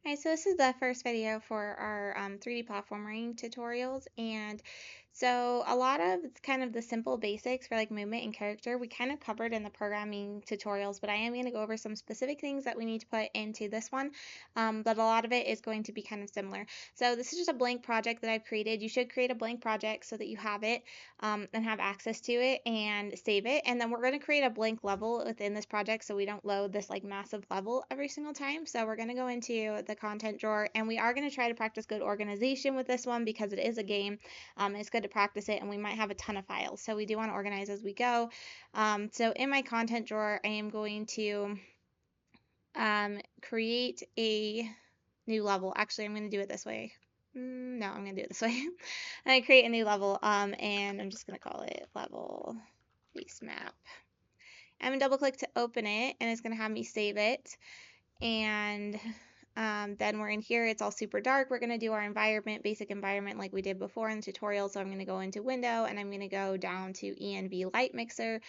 Hi, so this is the first video for our 3D platforming tutorials, and so a lot of it's kind of the simple basics for like movement and character we kind of covered in the programming tutorials, but I am going to go over some specific things that we need to put into this one, but a lot of it is going to be kind of similar. So this is just a blank project that I've created. You should create a blank project so that you have it and have access to it and save it, and then we're going to create a blank level within this project so we don't load this like massive level every single time. So we're going to go into the content drawer, and we are going to try to practice good organization with this one because it is a game. It's good to practice it, and we might have a ton of files, so we do want to organize as we go. So in my content drawer, I am going to create a new level. Actually, I'm going to do it this way. No, I'm going to do it this way. I create a new level, and I'm just going to call it level base map. I'm going to double click to open it, and it's going to have me save it. And then we're in here. It's all super dark. We're going to do our environment, basic environment like we did before in the tutorial. So I'm going to go into window, and I'm going to go down to ENV light mixer,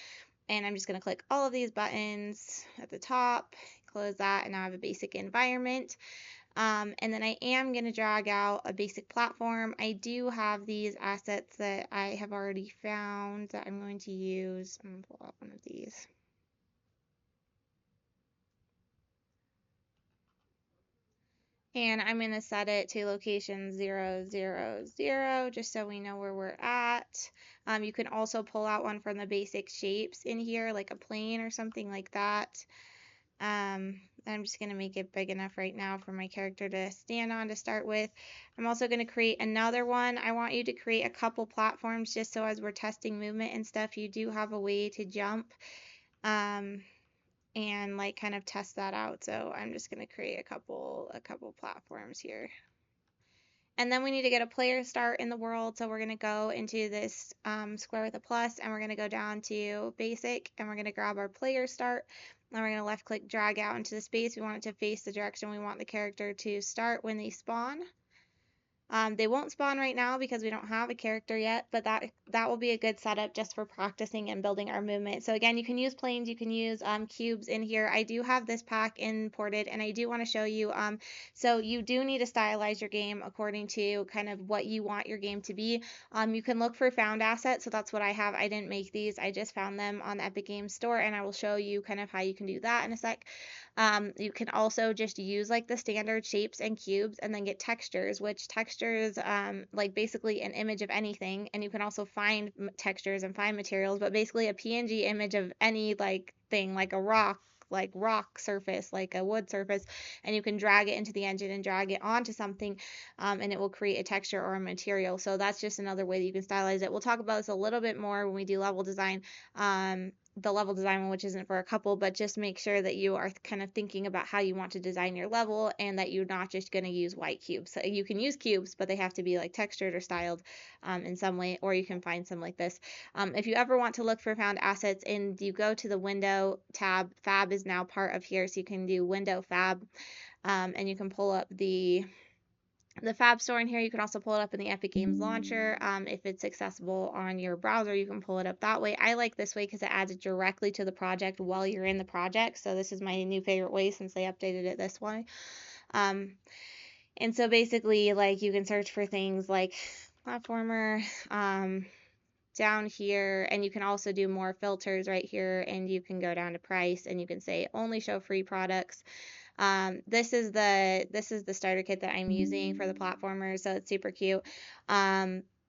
and I'm just going to click all of these buttons at the top, close that, and now I have a basic environment. And then I am going to drag out a basic platform. I do have these assets that I have already found that I'm going to use. I'm going to pull out one of these. And I'm going to set it to location 0, 0, 0, just so we know where we're at. You can also pull out one from the basic shapes in here, like a plane or something like that. I'm just going to make it big enough right now for my character to stand on to start with. I'm also going to create another one. I want you to create a couple platforms just so as we're testing movement and stuff, you do have a way to jump. And like kind of test that out. So I'm just going to create a couple platforms here. And then we need to get a player start in the world. So we're going to go into this square with a plus, and we're going to go down to basic, and we're going to grab our player start. And we're going to left click drag out into the space. We want it to face the direction we want the character to start when they spawn. They won't spawn right now because we don't have a character yet, but that will be a good setup just for practicing and building our movement. So again, you can use planes, you can use cubes in here. I do have this pack imported, and I do want to show you. So you do need to stylize your game according to kind of what you want your game to be. You can look for found assets, so that's what I have. I didn't make these, I just found them on the Epic Games Store, and I will show you kind of how you can do that in a sec. You can also just use like the standard shapes and cubes and then get textures, which textures like basically an image of anything, and you can also find textures and find materials, but basically a PNG image of any like thing, like a rock surface, like a wood surface, and you can drag it into the engine and drag it onto something, and it will create a texture or a material. So that's just another way that you can stylize it. We'll talk about this a little bit more when we do level design. The level design one, which isn't for a couple, but just make sure that you are kind of thinking about how you want to design your level and that you're not just going to use white cubes. So you can use cubes, but they have to be like textured or styled in some way, or you can find some like this. If you ever want to look for found assets, and you go to the window tab, fab is now part of here, so you can do window fab, and you can pull up the Fab Store in here. You can also pull it up in the Epic Games launcher. If it's accessible on your browser, you can pull it up that way. I like this way because it adds it directly to the project while you're in the project. So this is my new favorite way since they updated it this way. And so basically, like, you can search for things like platformer down here, and you can also do more filters right here, and you can go down to price, and you can say only show free products. This is the starter kit that I'm using for the platformers, so it's super cute.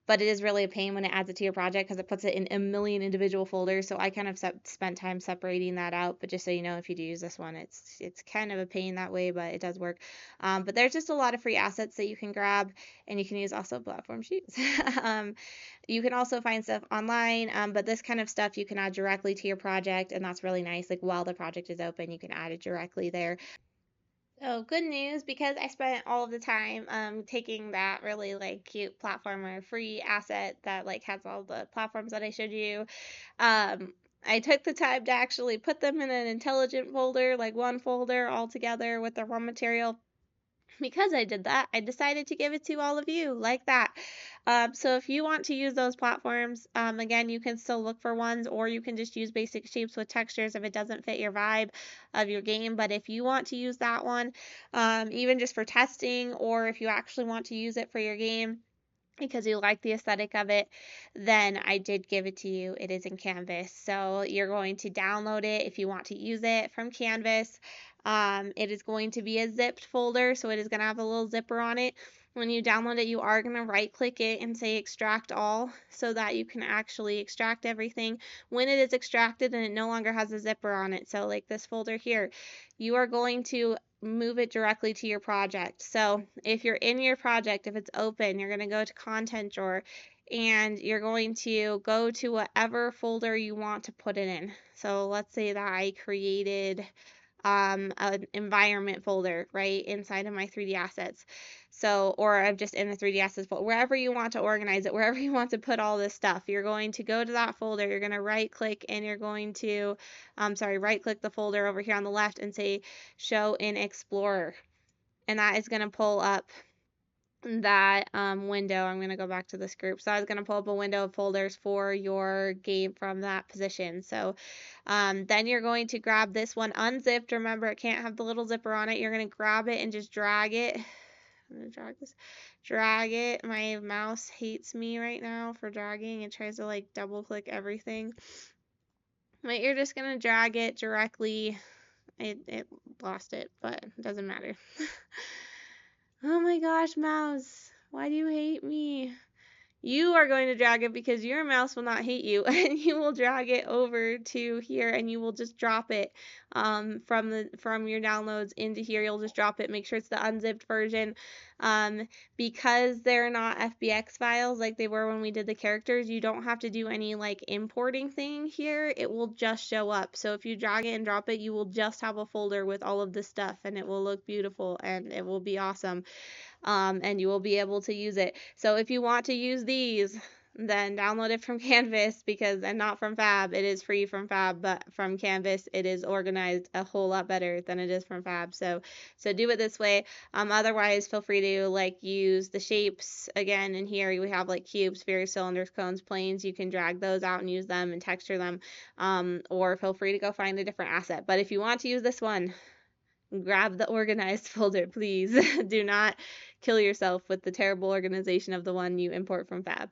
But it is really a pain when it adds it to your project because it puts it in a million individual folders. So I kind of spent time separating that out. But just so you know, if you do use this one, it's kind of a pain that way, but it does work. But there's just a lot of free assets that you can grab, and you can use also platform sheets. You can also find stuff online, but this kind of stuff you can add directly to your project, and that's really nice. Like while the project is open, you can add it directly there. So good news, because I spent all of the time taking that really like cute platformer free asset that like has all the platforms that I showed you. I took the time to actually put them in an intelligent folder, like one folder all together with the raw material. because I did that, I decided to give it to all of you like that. So if you want to use those platforms, again, you can still look for ones, or you can just use basic shapes with textures if it doesn't fit your vibe of your game. But if you want to use that one, even just for testing, or if you actually want to use it for your game, because you like the aesthetic of it, then I did give it to you. It is in Canvas. So you're going to download it if you want to use it from Canvas. It is going to be a zipped folder, so it is going to have a little zipper on it. When you download it, you are going to right click it and say extract all, so that you can actually extract everything when it is extracted and it no longer has a zipper on it. So like this folder here, you are going to move it directly to your project. So if you're in your project, if it's open, you're going to go to content drawer, and you're going to go to whatever folder you want to put it in. So let's say that I created an environment folder right inside of my 3D assets. So, or I'm just in the 3D assets folder, wherever you want to organize it, wherever you want to put all this stuff, you're going to go to that folder, you're going to right click, and you're going to, right click the folder over here on the left and say show in Explorer. And that is going to pull up that window. I'm going to go back to this group. So I was going to pull up a window of folders for your game from that position. So then you're going to grab this one unzipped. Remember, it can't have the little zipper on it. You're going to grab it and just drag it. I'm going to drag this. Drag it. My mouse hates me right now for dragging. It tries to like double click everything. But you're just going to drag it directly. It lost it, but it doesn't matter. Oh my gosh, mouse. Why do you hate me? You are going to drag it because your mouse will not hate you, and you will drag it over to here, and you will just drop it from your downloads into here. You'll just drop it. Make sure it's the unzipped version, because they're not FBX files like they were when we did the characters. You don't have to do any like importing thing here. It will just show up. So if you drag it and drop it, you will just have a folder with all of this stuff, and it will look beautiful and it will be awesome. And you will be able to use it. So if you want to use these, then download it from Canvas, and not from Fab. It is free from Fab, but from Canvas it is organized a whole lot better than it is from Fab. So do it this way. Otherwise, feel free to like use the shapes again. And here we have like cubes, spheres, cylinders, cones, planes. You can drag those out and use them and texture them, or feel free to go find a different asset. But if you want to use this one, grab the organized folder, please. Do not kill yourself with the terrible organization of the one you import from Fab.